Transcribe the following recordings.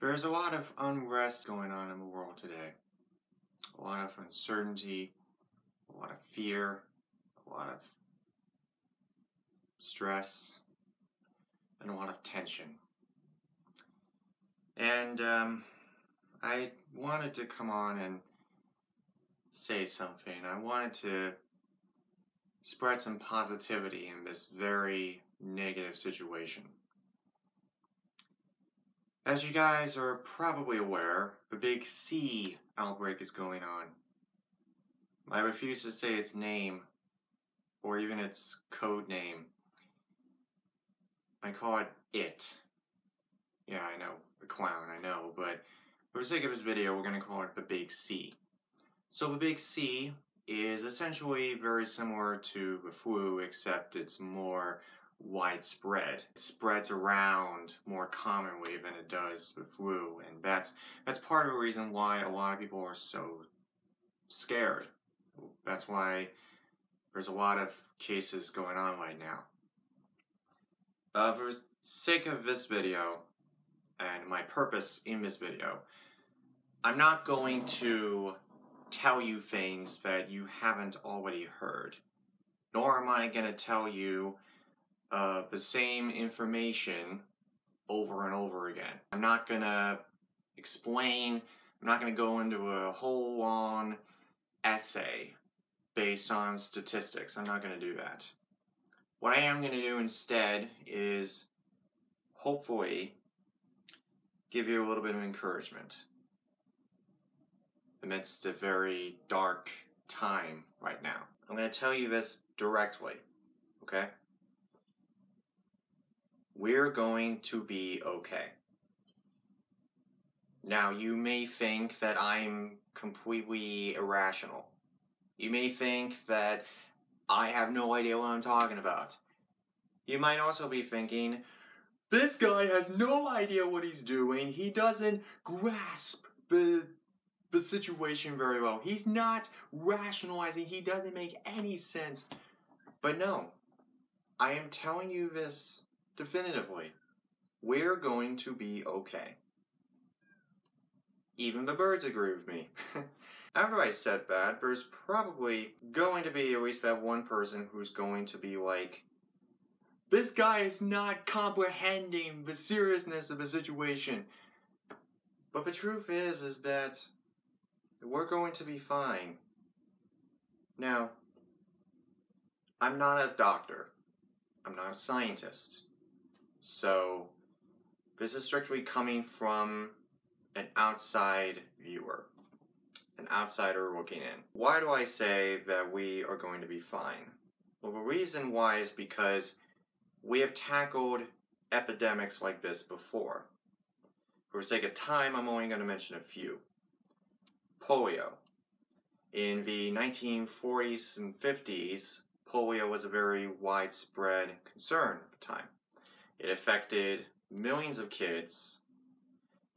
There's a lot of unrest going on in the world today. A lot of uncertainty, a lot of fear, a lot of stress, and a lot of tension. And I wanted to come on and say something. I wanted to spread some positivity in this very negative situation. As you guys are probably aware, the Big C Outbreak is going on. I refuse to say its name, or even its code name. I call it IT. Yeah, I know, the clown, I know, but for the sake of this video, we're going to call it the Big C. So the Big C is essentially very similar to the flu, except it's more widespread. It spreads around more commonly than it does the flu, and that's part of the reason why a lot of people are so scared. That's why there's a lot of cases going on right now. For the sake of this video, and my purpose in this video, I'm not going to tell you things that you haven't already heard. Nor am I going to tell you the same information over and over again. I'm not going to explain, I'm not going to go into a whole long essay based on statistics. I'm not going to do that. What I am going to do instead is hopefully give you a little bit of encouragement amidst a very dark time right now. I'm going to tell you this directly, okay? We're going to be okay. Now, you may think that I'm completely irrational. You may think that I have no idea what I'm talking about. You might also be thinking, this guy has no idea what he's doing. He doesn't grasp the situation very well. He's not rationalizing. He doesn't make any sense. But no, I am telling you this definitively. We're going to be okay. Even the birds agree with me. After I said that, there's probably going to be at least that one person who's going to be like, this guy is not comprehending the seriousness of the situation. But the truth is that we're going to be fine. Now, I'm not a doctor. I'm not a scientist. So, this is strictly coming from an outside viewer. An outsider looking in. Why do I say that we are going to be fine? Well, the reason why is because we have tackled epidemics like this before. For the sake of time, I'm only going to mention a few. Polio. In the 1940s and 50s, polio was a very widespread concern at the time. It affected millions of kids,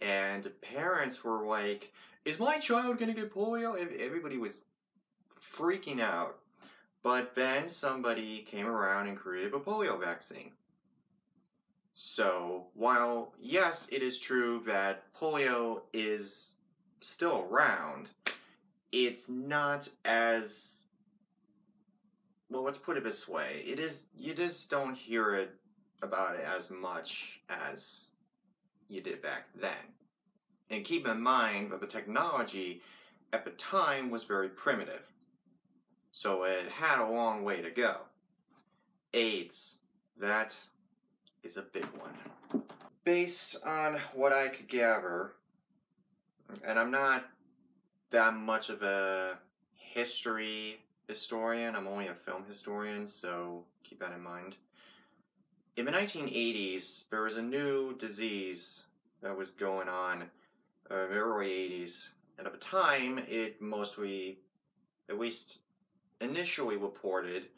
and parents were like, is my child going to get polio? Everybody was freaking out. But then somebody came around and created a polio vaccine. So, while yes, it is true that polio is still around, it's not as, well, let's put it this way. You just don't hear about it as much as you did back then. And keep in mind that the technology at the time was very primitive. So it had a long way to go. AIDS, that is a big one. Based on what I could gather, and I'm not that much of a history historian, I'm only a film historian, so keep that in mind. In the 1980s, there was a new disease that was going on in the early 80s, and at the time, it mostly, at least initially reported,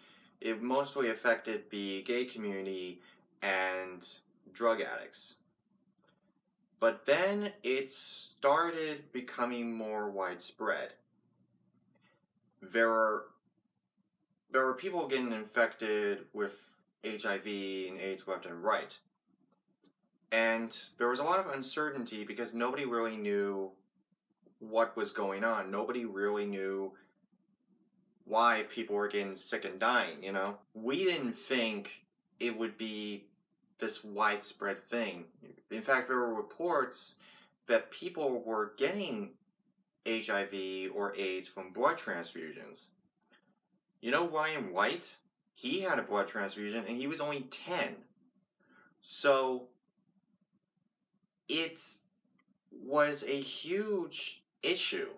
it mostly affected the gay community and drug addicts. But then it started becoming more widespread. There were people getting infected with HIV and AIDS left and right. And there was a lot of uncertainty because nobody really knew what was going on. Nobody really knew why people were getting sick and dying, you know? We didn't think it would be this widespread thing. In fact, there were reports that people were getting HIV or AIDS from blood transfusions. You know Ryan White? He had a blood transfusion and he was only 10. So it was a huge issue.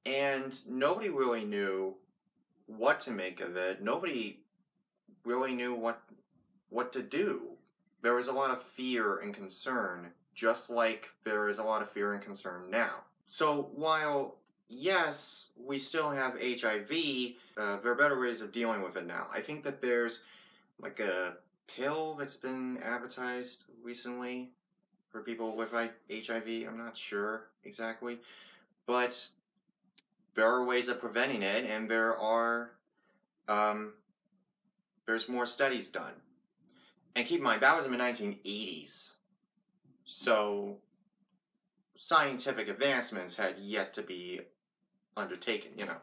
And nobody really knew what to make of it. Nobody really knew what to do. There was a lot of fear and concern, just like there is a lot of fear and concern now. So while, yes, we still have HIV, there are better ways of dealing with it now. I think that there's like a pill that's been advertised recently for people with HIV. I'm not sure exactly. But there are ways of preventing it, and there's more studies done. And keep in mind, that was in the 1980s. So scientific advancements had yet to be undertaken, you know.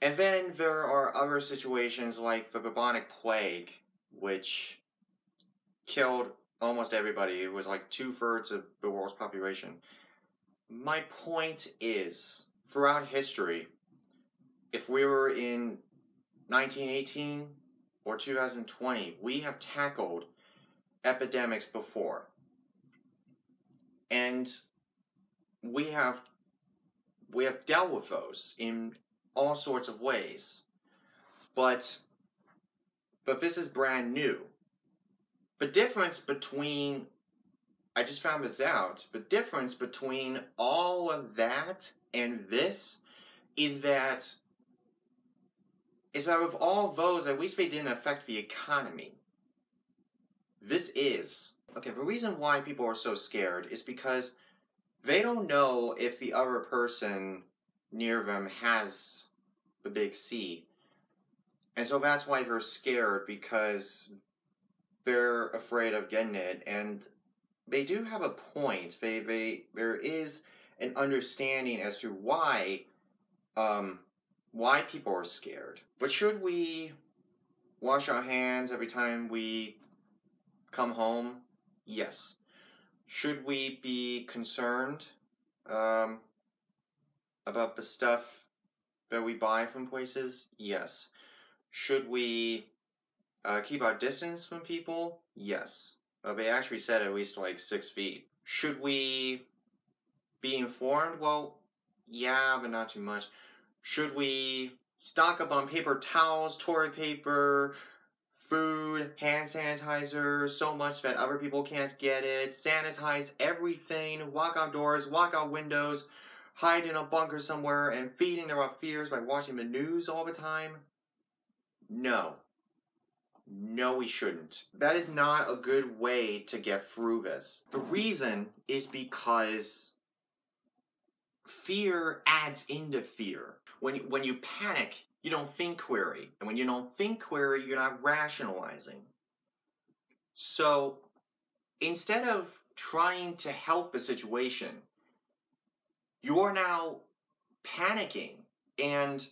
And then there are other situations like the bubonic plague, which killed almost everybody. It was like 2/3 of the world's population. My point is, throughout history, if we were in 1918 or 2020, we have tackled epidemics before. And we have dealt with those in all sorts of ways. But this is brand new. The difference between, I just found this out, the difference between all of that and this is that with all those, at least they didn't affect the economy. This is. Okay, the reason why people are so scared is because they don't know if the other person near them has the Big C. And so that's why they're scared, because they're afraid of getting it. And they do have a point. There is an understanding as to why people are scared. But should we wash our hands every time we come home? Yes. Should we be concerned about the stuff that we buy from places? Yes. Should we keep our distance from people? Yes. They actually said at least like 6 feet. Should we be informed? Well, yeah, but not too much. Should we stock up on paper towels, toilet paper, food, hand sanitizer, so much that other people can't get it, sanitize everything, lock outdoors, lock out windows, hide in a bunker somewhere, and feed into our fears by watching the news all the time? No. No, we shouldn't. That is not a good way to get through this. The reason is because fear adds into fear. When you panic, you don't think clearly. And when you don't think clearly, you're not rationalizing. So instead of trying to help the situation, you're now panicking and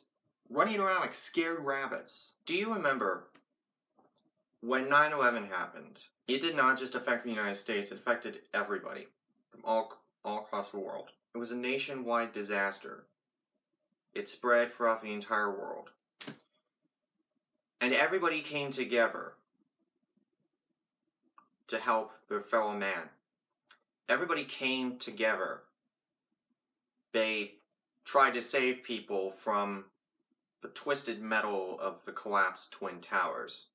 running around like scared rabbits. Do you remember when 9/11 happened? It did not just affect the United States, it affected everybody from all across the world. It was a nationwide disaster. It spread throughout the entire world. And everybody came together to help their fellow man. Everybody came together. They tried to save people from the twisted metal of the collapsed Twin Towers.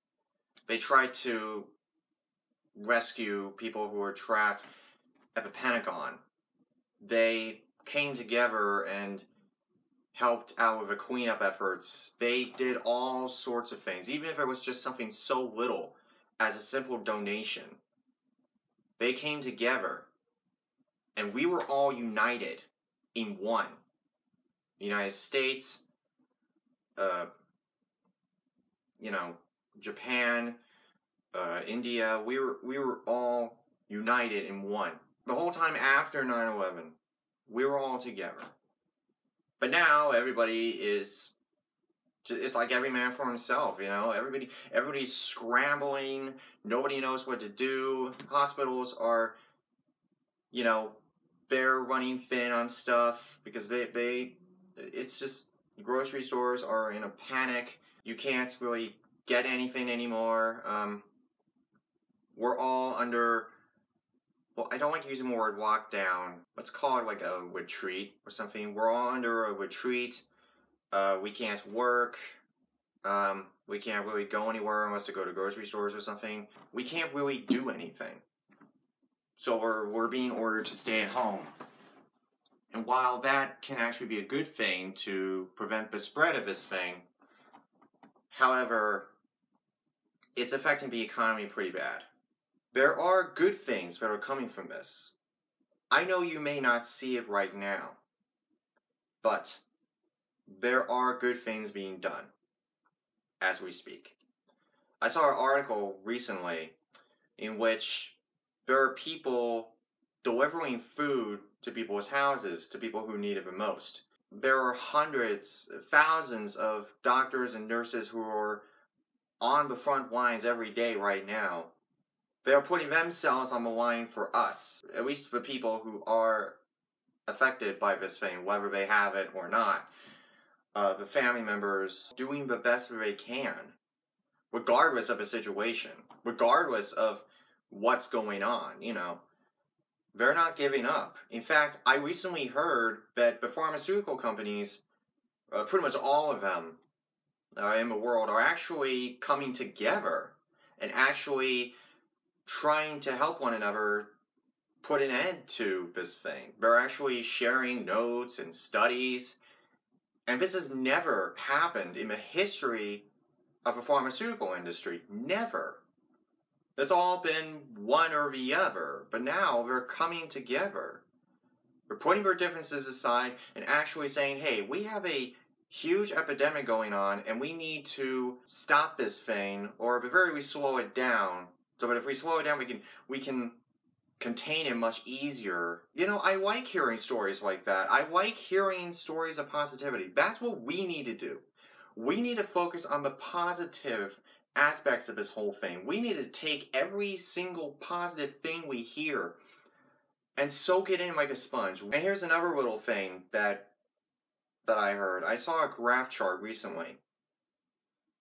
They tried to rescue people who were trapped at the Pentagon. They came together and helped out with the cleanup efforts. They did all sorts of things, even if it was just something so little as a simple donation. They came together, and we were all united in one. The United States, Japan, India, we were all united in one. The whole time after 9/11, we were all together. But now everybody is, it's like every man for himself, you know? Everybody's scrambling, nobody knows what to do. Hospitals are, you know, they're running thin on stuff because it's just, grocery stores are in a panic. You can't really get anything anymore. We're all under, well, I don't like using the word lockdown. Let's call it like a retreat or something. We're all under a retreat. We can't work. We can't really go anywhere unless to go to grocery stores or something. We can't really do anything. So we're being ordered to stay at home. And while that can actually be a good thing to prevent the spread of this thing, however, it's affecting the economy pretty bad. There are good things that are coming from this. I know you may not see it right now, but there are good things being done as we speak. I saw an article recently in which there are people delivering food to people's houses, to people who need it the most. There are hundreds, thousands of doctors and nurses who are on the front lines every day right now. They are putting themselves on the line for us, at least the people who are affected by this thing, whether they have it or not. The family members doing the best that they can, regardless of the situation, regardless of what's going on, you know. They're not giving up. In fact, I recently heard that the pharmaceutical companies, pretty much all of them in the world, are actually coming together and actually trying to help one another put an end to this thing. They're actually sharing notes and studies. And this has never happened in the history of the pharmaceutical industry. Never. It's all been one or the other. But now they're coming together. They're putting their differences aside and actually saying, hey, we have a huge epidemic going on and we need to stop this thing, or at the very least slow it down. So that if we slow it down, we can contain it much easier. You know, I like hearing stories like that. I like hearing stories of positivity. That's what we need to do. We need to focus on the positive aspects of this whole thing. We need to take every single positive thing we hear and soak it in like a sponge. And here's another little thing that I heard. I saw a graph chart recently.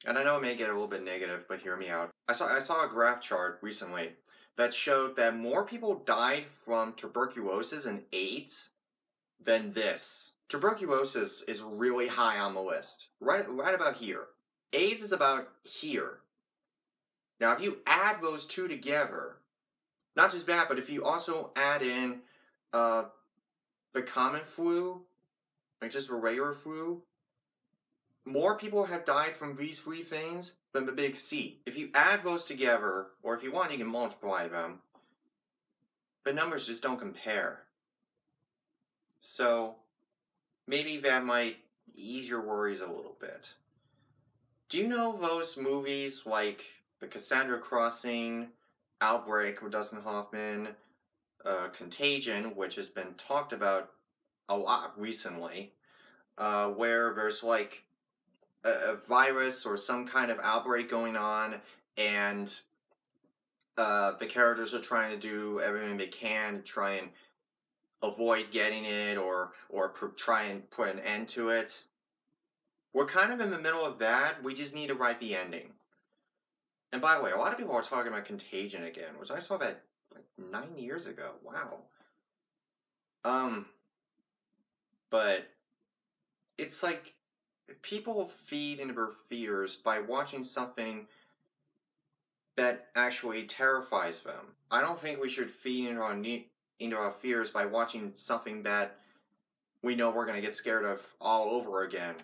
And I know it may get a little bit negative, but hear me out. I saw a graph chart recently that showed that more people died from tuberculosis and AIDS than this. Tuberculosis is really high on the list, right about here. AIDS is about here. Now, if you add those two together, not just that, but if you also add in the common flu, like just the regular flu, more people have died from these three things than the Big C. If you add those together, or if you want, you can multiply them, the numbers just don't compare. So, maybe that might ease your worries a little bit. Do you know those movies like The Cassandra Crossing, Outbreak with Dustin Hoffman, Contagion, which has been talked about a lot recently, where there's like a virus or some kind of outbreak going on, and the characters are trying to do everything they can to try and avoid getting it or try and put an end to it. We're kind of in the middle of that. We just need to write the ending. And by the way, a lot of people are talking about Contagion again, which I saw that like 9 years ago. Wow. But it's like people feed into their fears by watching something that actually terrifies them. I don't think we should feed into our fears by watching something that we know we're going to get scared of all over again.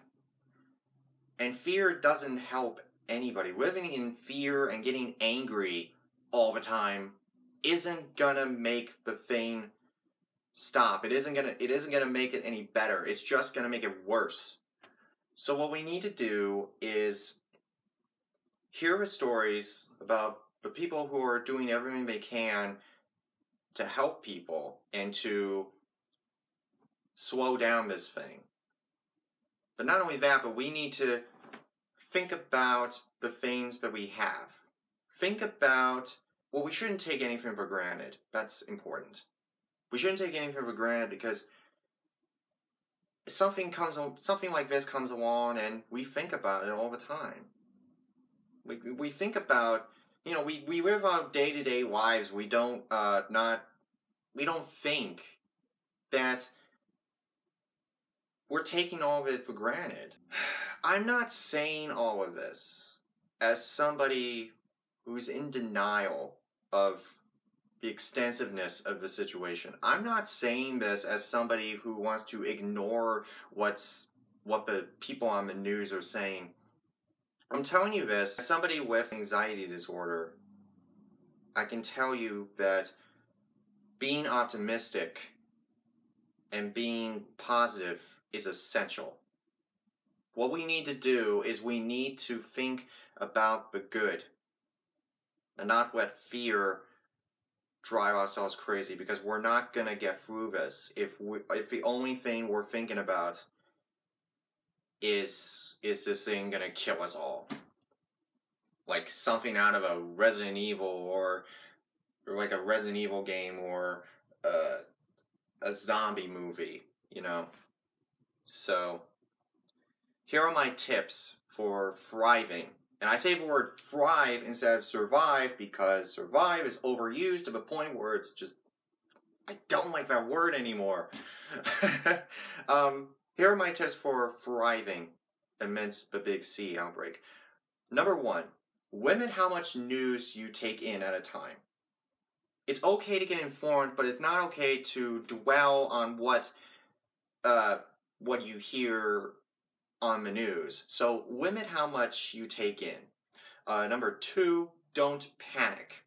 And fear doesn't help anybody. Living in fear and getting angry all the time isn't gonna make the thing stop. It isn't gonna make it any better. It's just gonna make it worse. So what we need to do is hear the stories about but people who are doing everything they can to help people and to slow down this thing. But not only that, but we need to think about the things that we have. Think about, well, we shouldn't take anything for granted. That's important. We shouldn't take anything for granted because something like this comes along and we think about it all the time. We think about, we live our day-to-day lives. We don't think that we're taking all of it for granted. I'm not saying all of this as somebody who's in denial of the extensiveness of the situation. I'm not saying this as somebody who wants to ignore what the people on the news are saying. I'm telling you this as somebody with anxiety disorder. I can tell you that being optimistic and being positive is essential. What we need to do is we need to think about the good and not let fear drive ourselves crazy, because we're not going to get through this if the only thing we're thinking about is this thing going to kill us all. Like something out of a Resident Evil or like a Resident Evil game or a zombie movie, So, here are my tips for thriving. And I say the word thrive instead of survive because survive is overused to the point where it's just, I don't like that word anymore. Here are my tips for thriving amidst the Big C outbreak. Number 1, limit how much news you take in at a time. It's okay to get informed, but it's not okay to dwell on what you hear on the news. So limit how much you take in. Number 2, don't panic.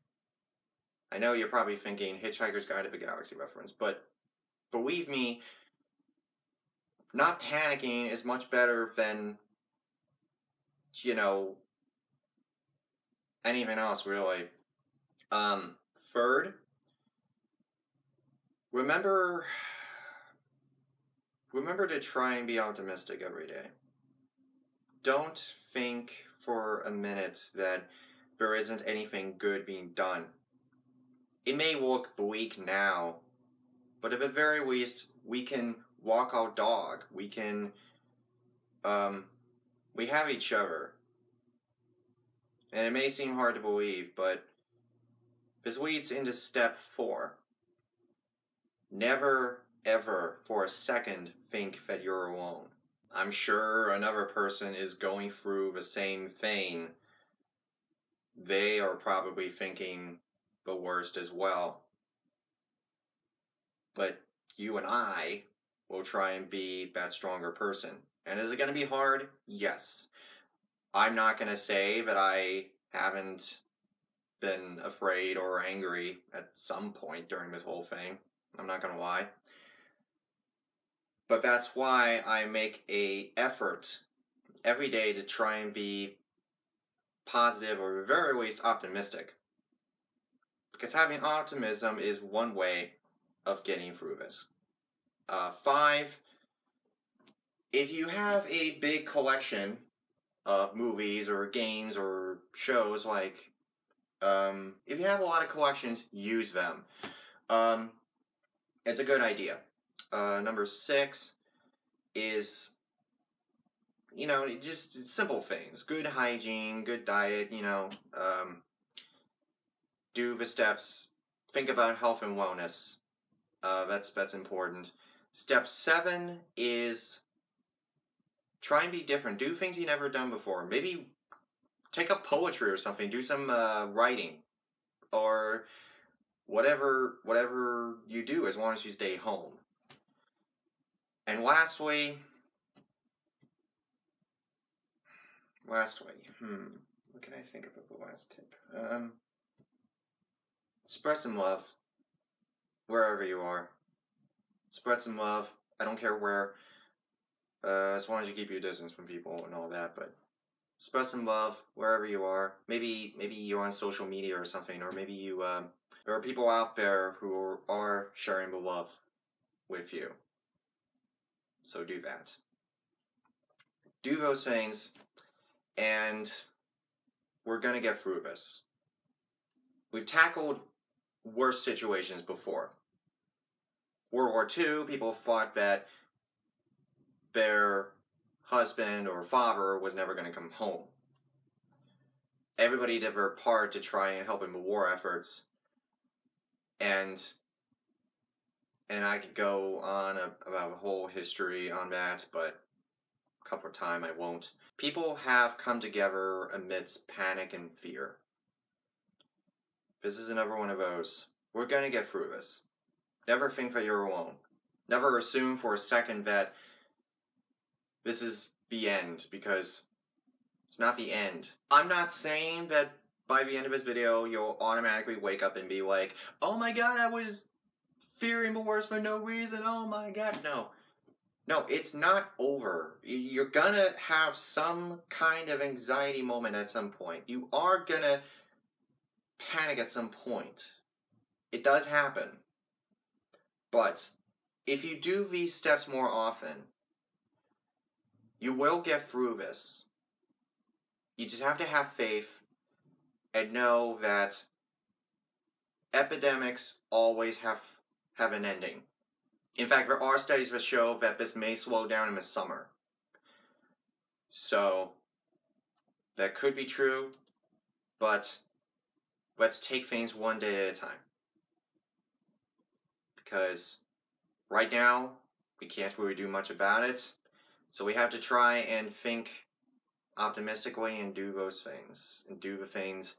I know you're probably thinking Hitchhiker's Guide to the Galaxy reference, but believe me, not panicking is much better than, anything else really. Third, remember to try and be optimistic every day. Don't think for a minute that there isn't anything good being done. It may look bleak now, but at the very least, we can walk our dog. We can, we have each other. And it may seem hard to believe, but this leads into step 4. Never, ever, for a second, think that you're alone. I'm sure another person is going through the same thing. They are probably thinking the worst as well. But you and I will try and be that stronger person. And is it going to be hard? Yes. I'm not going to say that I haven't been afraid or angry at some point during this whole thing. I'm not going to lie. But that's why I make an effort every day to try and be positive, or at the very least optimistic. Because having optimism is one way of getting through this. 5, if you have a big collection of movies or games or shows, like, if you have a lot of collections, use them. It's a good idea. Number 6 is, just simple things. Good hygiene, good diet, do the steps. Think about health and wellness. That's important. Step 7 is try and be different. Do things you've never done before. Maybe take up poetry or something. Do some writing. Or whatever you do, as long as you stay home. And lastly, what can I think about the last tip? Spread some love, wherever you are. Spread some love. I don't care where, as long as you keep your distance from people and all that, but Spread some love wherever you are. Maybe you're on social media or something, or maybe you there are people out there who are sharing the love with you. So do that. Do those things, and we're gonna get through this. We've tackled worse situations before. World War II, people thought that their husband or father was never going to come home. Everybody did their part to try and help in the war efforts, and I could go on about a whole history on that, but a couple of time I won't. People have come together amidst panic and fear. This is another one of those. We're going to get through this. Never think that you're alone. Never assume for a second that this is the end, because it's not the end. I'm not saying that by the end of this video you'll automatically wake up and be like, oh my god, I was fearing the worst for no reason, oh my god. No, it's not over. You're gonna have some kind of anxiety moment at some point. You are gonna panic at some point. It does happen. But if you do these steps more often, you will get through this. You just have to have faith and know that epidemics always have an ending. In fact, there are studies that show that this may slow down in the summer. So, that could be true, but let's take things one day at a time. Because right now, we can't really do much about it. So we have to try and think optimistically and do those things. And do the things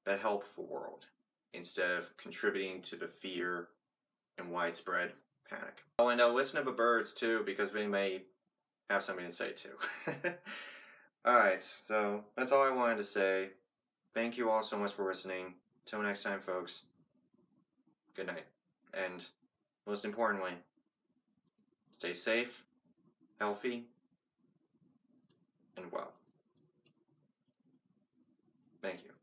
that help the world, instead of contributing to the fear and widespread panic. Oh, and listen to the birds too, because they may have something to say too. Alright, so that's all I wanted to say. Thank you all so much for listening. Till next time, folks. Good night. And most importantly, stay safe, healthy, and well. Thank you.